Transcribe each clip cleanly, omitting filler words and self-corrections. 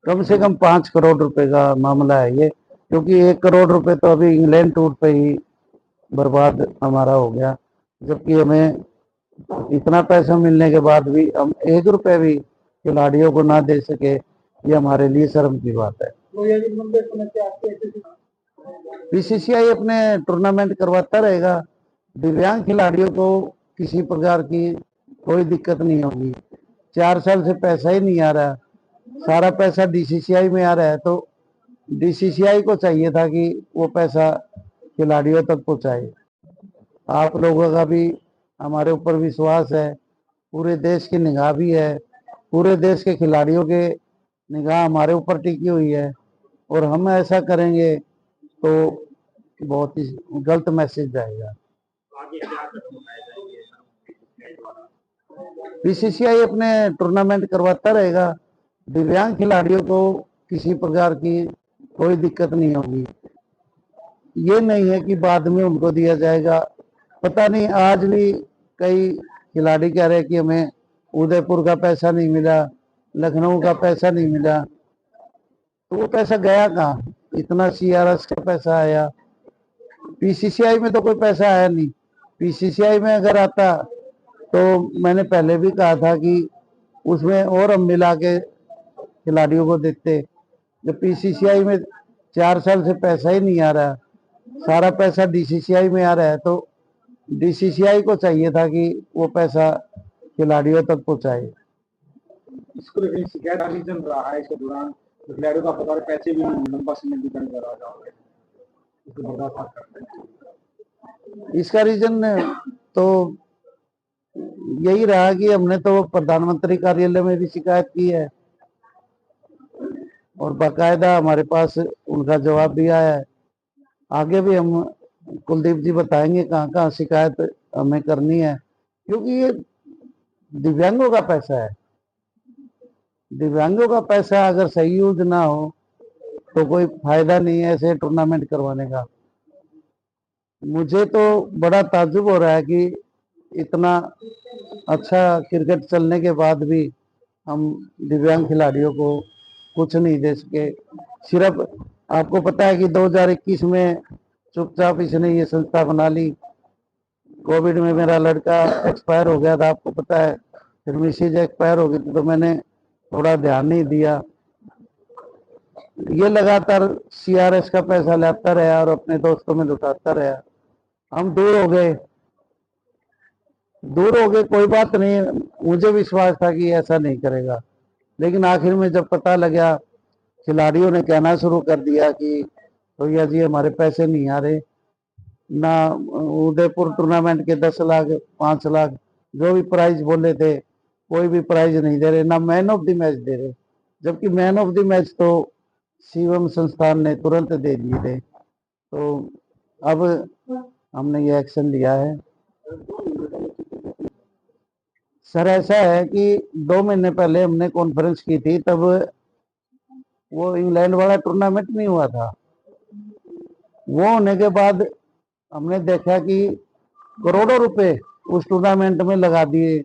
कम से कम 5 करोड़ रुपए का मामला है ये, क्योंकि 1 करोड़ रुपए तो अभी इंग्लैंड टूर पे ही बर्बाद हमारा हो गया, जबकि हमें इतना पैसा मिलने के बाद भी हम 1 रुपए भी खिलाड़ियों को ना दे सके, ये हमारे लिए शर्म की बात है। बीसीसीआई अपने टूर्नामेंट करवाता रहेगा, दिव्यांग खिलाड़ियों को किसी प्रकार की कोई दिक्कत नहीं होगी। 4 साल से पैसा ही नहीं आ रहा, सारा पैसा डीसीसीआई में आ रहा है, तो डीसीसीआई को चाहिए था कि वो पैसा खिलाड़ियों तक पहुंचाए। आप लोगों का भी हमारे ऊपर विश्वास है, पूरे देश की निगाह भी है, पूरे देश के खिलाड़ियों के निगाह हमारे ऊपर टिकी हुई है, और हम ऐसा करेंगे तो बहुत ही गलत मैसेज जाएगा। बीसीसीआई अपने टूर्नामेंट करवाता रहेगा, दिव्यांग खिलाड़ियों को किसी प्रकार की कोई दिक्कत नहीं होगी। ये नहीं है कि बाद में उनको दिया जाएगा। पता नहीं, आज भी कई खिलाड़ी कह रहे हैं कि हमें उदयपुर का पैसा नहीं मिला, लखनऊ का पैसा नहीं मिला, तो वो पैसा गया कहाँ? इतना सीआरएस का पैसा आया, बीसीसीआई में तो कोई पैसा आया नहीं। बीसीसीआई में अगर आता तो मैंने पहले भी कहा था कि उसमें और हम मिला के खिलाड़ियों को देते। जब बीसीसीआई में 4 साल से पैसा ही नहीं आ रहा, सारा पैसा डीसीसीआई में आ रहा है, तो डीसीसीआई को चाहिए था कि वो पैसा खिलाड़ियों तक पहुंचाए। इसको लेकर शिकायत का रीजन रहा है इसके दौरान खिलाड़ियों का पता पैसे भी लंबा समय भी कर रहा है, इसका रीजन तो यही रहा कि हमने तो प्रधानमंत्री कार्यालय में भी शिकायत की है, और बाकायदा हमारे पास उनका जवाब भी आया है। आगे भी हम कुलदीप जी बताएंगे कहाँ कहाँ शिकायत हमें करनी है, क्योंकि ये दिव्यांगों का पैसा है। दिव्यांगों का पैसा अगर सही यूज ना हो तो कोई फायदा नहीं है ऐसे टूर्नामेंट करवाने का। मुझे तो बड़ा ताज्जुब हो रहा है कि इतना अच्छा क्रिकेट चलने के बाद भी हम दिव्यांग खिलाड़ियों को कुछ नहीं दे सके। सिर्फ आपको पता है कि 2021 में चुपचाप इसने ये संस्था बना ली। कोविड में मेरा लड़का एक्सपायर हो गया था, आपको पता है, फिर मिसेज एक्सपायर हो गई थी, तो मैंने थोड़ा ध्यान नहीं दिया। ये लगातार सीआरएस का पैसा लाता रहा और अपने दोस्तों में लुटाता रहा। हम दूर हो गए, कोई बात नहीं, मुझे विश्वास था कि ऐसा नहीं करेगा, लेकिन आखिर में जब पता लगा, खिलाड़ियों ने कहना शुरू कर दिया कि भैया जी हमारे पैसे नहीं आ रहे, ना उदयपुर टूर्नामेंट के 10 लाख 5 लाख जो भी प्राइज बोले थे, कोई भी प्राइज नहीं दे रहे, ना मैन ऑफ द मैच दे रहे, जबकि मैन ऑफ द मैच तो शिवम संस्थान ने तुरंत दे दिए थे। तो अब हमने ये एक्शन लिया है। सर ऐसा है कि 2 महीने पहले हमने कॉन्फ्रेंस की थी, तब वो इंग्लैंड वाला टूर्नामेंट नहीं हुआ था। वो होने के बाद हमने देखा कि करोड़ों रुपए उस टूर्नामेंट में लगा दिए,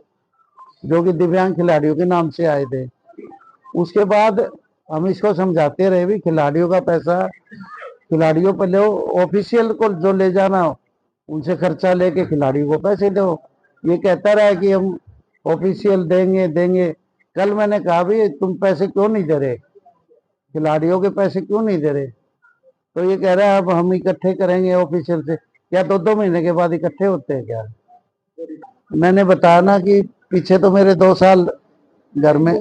जो कि दिव्यांग खिलाड़ियों के नाम से आए थे। उसके बाद हम इसको समझाते रहे भी खिलाड़ियों का पैसा खिलाड़ियों पर लो, ऑफिशियल को जो ले जाना उनसे खर्चा लेके खिलाड़ियों को पैसे दो। ये कहता रहा कि हम ऑफिशियल देंगे। कल मैंने कहा भी तुम पैसे क्यों नहीं दे रहे, खिलाड़ियों के पैसे क्यों नहीं दे रहे? तो ये कह रहा है अब हम इकट्ठे करेंगे ऑफिशियल से। क्या 2-2 महीने के बाद इकट्ठे होते हैं क्या? मैंने बताया ना कि पीछे तो मेरे 2 साल घर में,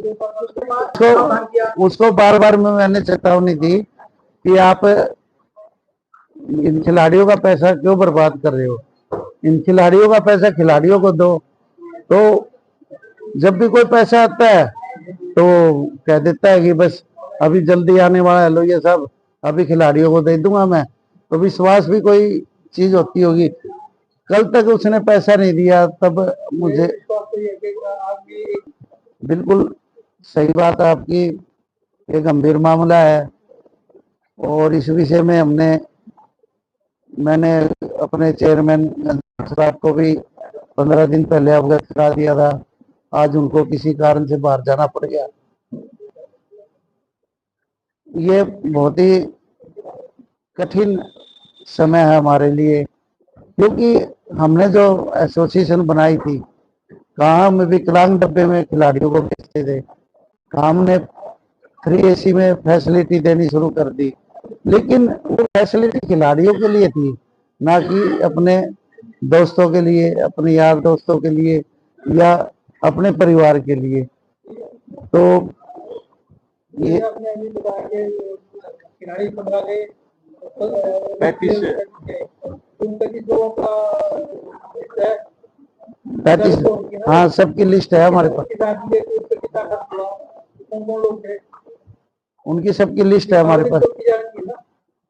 उसको बार बार मैंने चेतावनी दी कि आप इन खिलाड़ियों का पैसा क्यों बर्बाद कर रहे हो, इन खिलाड़ियों का पैसा खिलाड़ियों को दो। तो जब भी कोई पैसा आता है तो कह देता है कि बस अभी जल्दी आने वाला है, लो ये सब अभी खिलाड़ियों को दे दूंगा मैं। तो विश्वास भी कोई चीज होती होगी। कल तक उसने पैसा नहीं दिया, तब मुझे बिल्कुल सही बात है आपकी, ये गंभीर मामला है, और इस विषय में मैंने अपने चेयरमैन साहब को भी 15 दिन पहले अवगत करा दिया था। आज उनको किसी कारण से बाहर जाना पड़ गया। ये बहुत ही कठिन समय है हमारे लिए, क्योंकि हमने जो एसोसिएशन बनाई थी, कहाँ हम विकलांग डब्बे में खिलाड़ियों को भेजते थे, कहाँ हमने फ्री एसी में फैसिलिटी देनी शुरू कर दी, लेकिन वो फैसिलिटी खिलाड़ियों के लिए थी, ना कि अपने दोस्तों के लिए, अपने यार दोस्तों के लिए या अपने परिवार के लिए। तो ये आपने अभी बताया कि खिलाड़ी पंद्रह के 35 उन 35 लोगों का है 35, हाँ सबकी लिस्ट है हमारे पास, कितना खर्च हुआ, कौन कौन लोग थे, उनकी सबकी लिस्ट है हमारे पास,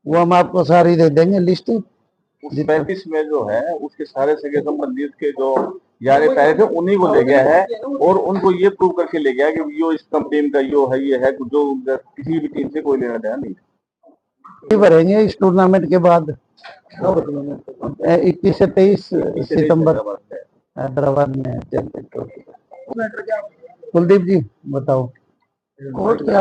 वो हम आपको सारी दे देंगे लिस्ट। उस 35 में जो है उसके सारे सगे संबंधित के जो यारे तारे थे उन्हीं को ले गया है, और उनको ये प्रूव करके ले गया कि यो इस टीम का यो है, ये है, जो किसी भी टीम से कोई लेना देना नहीं। ये भरेंगे इस टूर्नामेंट के बाद 21 से 23 सितंबर हैदराबाद में चैंपियन ट्रॉफी। कुलदीप जी बताओ। कोर्ट के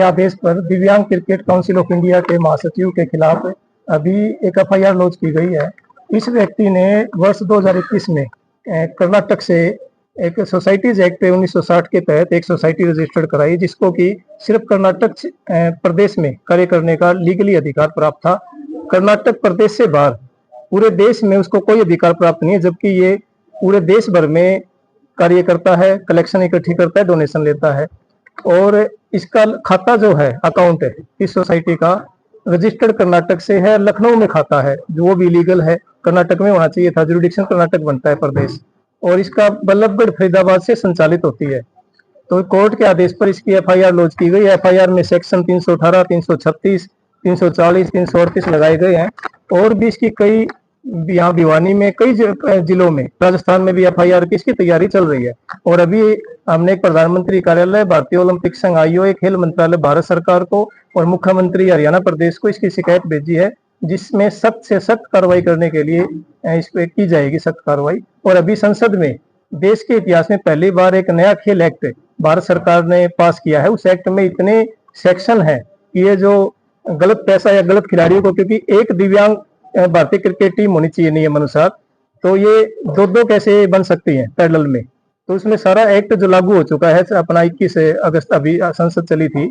आदेश पर दिव्यांग क्रिकेट काउंसिल ऑफ इंडिया के महासचिव के खिलाफ अभी एक एफआईआर लॉन्च की गई है। इस व्यक्ति ने वर्ष 2021 में कर्नाटक से एक सोसाइटीज एक्ट 1960 के तहत एक सोसाइटी रजिस्टर्ड कराई, जिसको कि सिर्फ कर्नाटक प्रदेश में कार्य करने का लीगली अधिकार प्राप्त था। कर्नाटक प्रदेश से बाहर पूरे देश में उसको कोई अधिकार प्राप्त नहीं है, जबकि ये पूरे देश भर में कार्य करता है, कलेक्शन इकट्ठी करता है, डोनेशन लेता है। और इसका खाता जो है, अकाउंट है इस सोसाइटी का, रजिस्टर्ड कर्नाटक से है, लखनऊ में खाता है, जो वो भी लीगल है, कर्नाटक में होना चाहिए था, जुरिडिक्शन कर्नाटक बनता है प्रदेश, और इसका बल्लभगढ़ फरीदाबाद से संचालित होती है। तो कोर्ट के आदेश पर इसकी एफआईआर लॉन्च की गई। एफआईआर में सेक्शन 318, 336, 340, 338 लगाए गए हैं, और भी इसकी कई, यहाँ भिवानी में कई जिलों में, राजस्थान में भी एफआईआर की इसकी तैयारी चल रही है। और अभी हमने एक प्रधानमंत्री कार्यालय, भारतीय ओलंपिक संघ, आईओए, खेल मंत्रालय भारत सरकार को और मुख्यमंत्री हरियाणा प्रदेश को इसकी शिकायत भेजी है, जिसमें सख्त से सख्त कार्रवाई करने के लिए इस पे की जाएगी सख्त कार्रवाई। और अभी संसद में देश के इतिहास में पहली बार एक नया खेल एक्ट भारत सरकार ने पास किया है। उस एक्ट में इतने सेक्शन है कि ये जो गलत पैसा या गलत खिलाड़ियों को, क्योंकि एक दिव्यांग भारतीय क्रिकेट टीम होनी चाहिए नियम अनुसार, तो ये दो कैसे बन सकती है पैरेलल में। तो इसमें सारा एक्ट जो लागू हो चुका है अपना 21 अगस्त अभी संसद चली थी,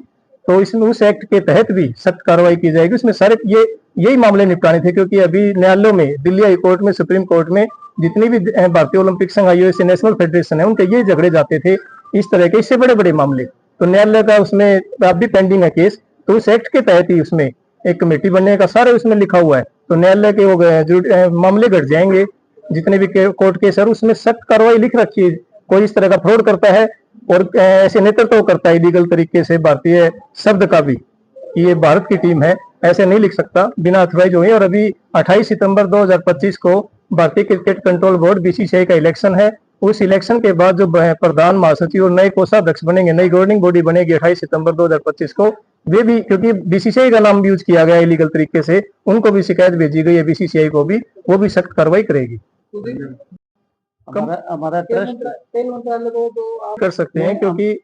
तो इसमें उस एक्ट के तहत भी सख्त कार्रवाई की जाएगी। उसमें सारे यही मामले निपटाने थे, क्योंकि अभी न्यायालयों में, दिल्ली हाई कोर्ट में, सुप्रीम कोर्ट में जितनी भी भारतीय ओलंपिक संघ, आईओए से नेशनल फेडरेशन है, उनके ये झगड़े जाते थे इस तरह के, इससे बड़े बड़े मामले। तो न्यायालय का उसमें अब भी पेंडिंग है केस, तो उस एक्ट के तहत ही उसमें एक कमेटी बनने का सारे उसमें लिखा हुआ है। तो न्यायालय के वो मामले घट जाएंगे जितने भी कोर्ट केस है, उसमें सख्त कार्रवाई लिख रखी है। कोई इस तरह का फ्रॉड करता है और ऐसे नेतृत्व करता है लीगल तरीके से भारतीय शब्द का भी, कि ये भारत की टीम है, ऐसे नहीं लिख सकता बिना अथराइज हुए। और अभी 28 सितंबर 2025 को भारतीय क्रिकेट कंट्रोल बोर्ड बीसीसीआई का इलेक्शन है। उस इलेक्शन के बाद जो प्रधान महासचिव और नए कोषाध्यक्ष बनेंगे, नई गवर्निंग बॉडी बनेगी 28 सितंबर 2025 को, वे भी, क्योंकि बीसीसीआई का नाम भी यूज किया गया है इलीगल तरीके से, उनको भी शिकायत भेजी गई है बीसीसीआई को भी, वो भी सख्त कार्रवाई करेगी। हमारा ट्रस्ट कर सकते हैं, क्योंकि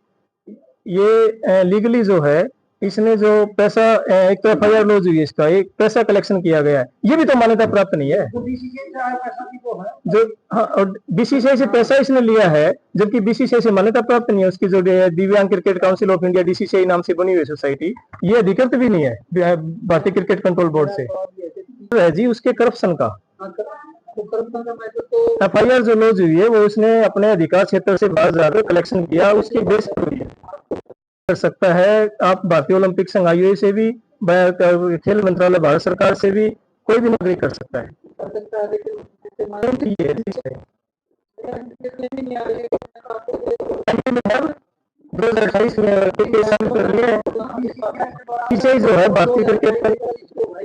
ये लीगली जो है, इसने जो पैसा, एक तो एफआईआर लॉन्च हुई है, इसका एक पैसा कलेक्शन किया गया है, ये भी तो मान्यता प्राप्त नहीं है जो, हाँ, और बीसीसीआई से पैसा इसने लिया है, जबकि बीसीसीआई से मान्यता प्राप्त नहीं है। उसकी जो दिव्यांग cricket council of India DCCI नाम से बनी हुई सोसाइटी, ये अधिकृत भी नहीं है भारतीय क्रिकेट कंट्रोल बोर्ड से, है जी उसके करप्शन का। एफआईआर जो लॉन्च हुई है, वो उसने अपने अधिकार क्षेत्र से बाहर जाकर कलेक्शन किया, उसकी बेस पर हुई है। कर सकता है आप भारतीय ओलंपिक संघ, आईओए से भी, खेल मंत्रालय भारत सरकार से भी, कोई भी नागरिक कर सकता है। 2028 में बीसीसीआई जो है भारतीय क्रिकेट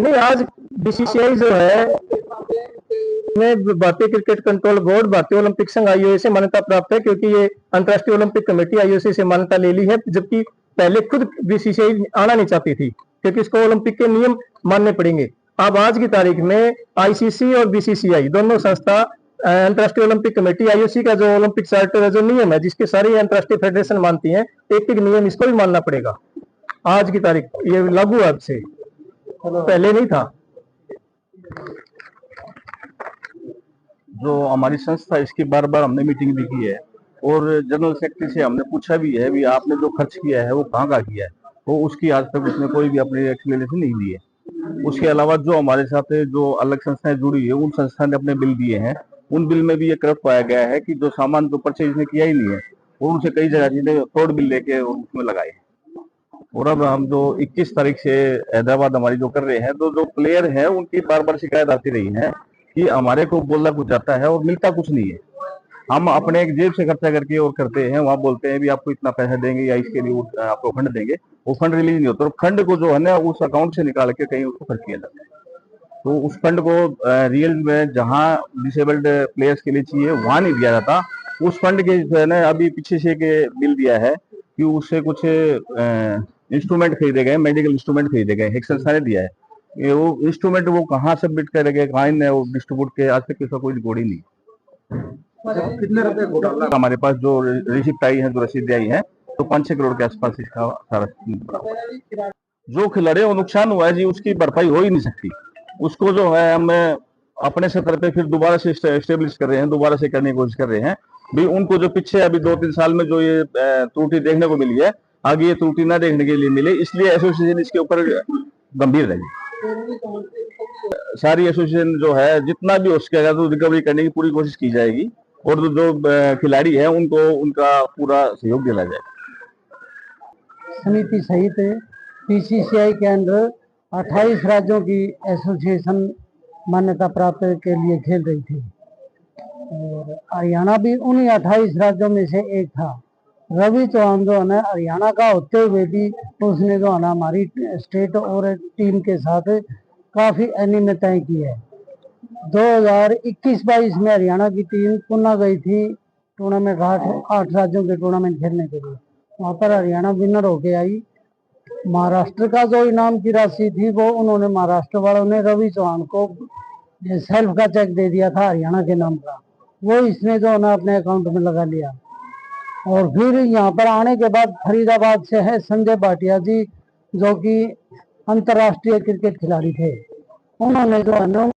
नहीं, आज बीसीसीआई जो है में भारतीय क्रिकेट कंट्रोल बोर्ड भारतीय ओलंपिक संघ, आईओए से मान्यता प्राप्त है, क्योंकि ये अंतर्राष्ट्रीय ओलंपिक कमेटी आईओसी से मान्यता ले ली है, जबकि पहले खुद बीसीसीआई आना नहीं चाहती थी, क्योंकि इसको ओलंपिक के नियम मानने पड़ेंगे। अब आज की तारीख में आईसीसी और बीसीसीआई दोनों संस्था, अंतर्राष्ट्रीय ओलंपिक कमेटी, आईओसी का जो ओलंपिक चार्टर है, जो नियम है, जिसके सारी अंतर्राष्ट्रीय फेडरेशन मानती हैं, एक एक नियम इसको भी मानना पड़ेगा। आज की तारीख ये लागू है अब से, पहले नहीं था। जो हमारी संस्था इसकी बार बार हमने मीटिंग भी की है और जनरल सेक्रेटरी से हमने पूछा भी है भी आपने जो खर्च किया है वो कहाँ का किया है, तो उसकी आज तक उसने कोई भी अपनी एक्सप्लेनेशन नहीं दी है। उसके अलावा जो हमारे साथ जो अलग संस्थाएं जुड़ी है उन संस्था ने अपने बिल दिए हैं, उन बिल में भी ये करप्ट पाया गया है कि जो सामान तो परचेज इसने किया ही नहीं है और उनसे कई जगह जिन्हें फ्रॉड बिल लेके उसमें लगाए। और अब हम जो 21 तारीख से हैदराबाद हमारी जो कर रहे हैं, तो जो प्लेयर हैं उनकी बार बार शिकायत आती रही है कि हमारे को बोलना कुछ जाता है और मिलता कुछ नहीं है। हम अपने एक जेब से खर्चा करके और करते हैं, वहाँ बोलते हैं भी आपको इतना पैसा देंगे या इसके लिए आपको फंड देंगे, वो फंड रिलीज नहीं होता और फंड को जो है ना उस अकाउंट से निकाल के कहीं उसको खर्च किया जाता है। तो उस फंड को रियल में जहाँ डिसेबल्ड प्लेयर्स के लिए चाहिए वहां नहीं दिया जाता। उस फंड के जो है ना अभी पीछे से के बिल दिया है कि उससे कुछ इंस्ट्रूमेंट खरीदे गए, मेडिकल इंस्ट्रूमेंट खरीदे गए, एक संस्था ने दिया है। ये वो इंस्ट्रूमेंट वो कहाँ सबमिट करे गए, कहाँ इन्हें वो डिस्ट्रीब्यूट के, आज तक इसका कोई रिकॉर्ड ही नहीं। कितने रुपए घोटाला? हमारे पास जो रिसिप्ट आई है, जो रसीद आई है, तो 5-6 करोड़ के आसपास इसका सारा जो खिलाड़ियों को नुकसान हुआ है जी उसकी भरपाई हो ही नहीं सकती। उसको जो है हम अपने स्तर पे फिर दोबारा से एस्टेब्लिश कर रहे हैं, दोबारा से करने की कोशिश कर रहे हैं भी। उनको जो पीछे अभी 2-3 साल में जो ये त्रुटि देखने को मिली है, आगे ये त्रुटि ना देखने के लिए मिले, इसलिए एसोसिएशन इसके ऊपर गंभीर रहेगी। सारी एसोसिएशन जो है जितना भी हो सकेगा तो रिकवरी करने की पूरी कोशिश की जाएगी और जो खिलाड़ी है उनको उनका पूरा सहयोग दिया जाएगा। समिति सहित पीसीसीआई के अंदर 28 राज्यों की एसोसिएशन मान्यता प्राप्त के लिए खेल रही थी और हरियाणा भी उन्हीं 28 राज्यों में से एक था। रवि चौहान जो है ना हरियाणा का होते हुए भी उसने जो है ना हमारी स्टेट और टीम के साथ काफी अनियमितताएं की है। 2021-22 में हरियाणा की टीम पुणे गई थी टूर्नामेंट 8 राज्यों के टूर्नामेंट खेलने के लिए, वहां पर हरियाणा विनर होके आई। महाराष्ट्र का जो इनाम की राशि थी वो उन्होंने महाराष्ट्र वालों ने रवि चौहान को सेल्फ का चेक दे दिया था हरियाणा के नाम का, वो इसने जो है ना अपने अकाउंट में लगा लिया। और फिर यहाँ पर आने के बाद फरीदाबाद से है संजय भाटिया जी जो कि अंतर्राष्ट्रीय क्रिकेट खिलाड़ी थे, उन्होंने जो है ना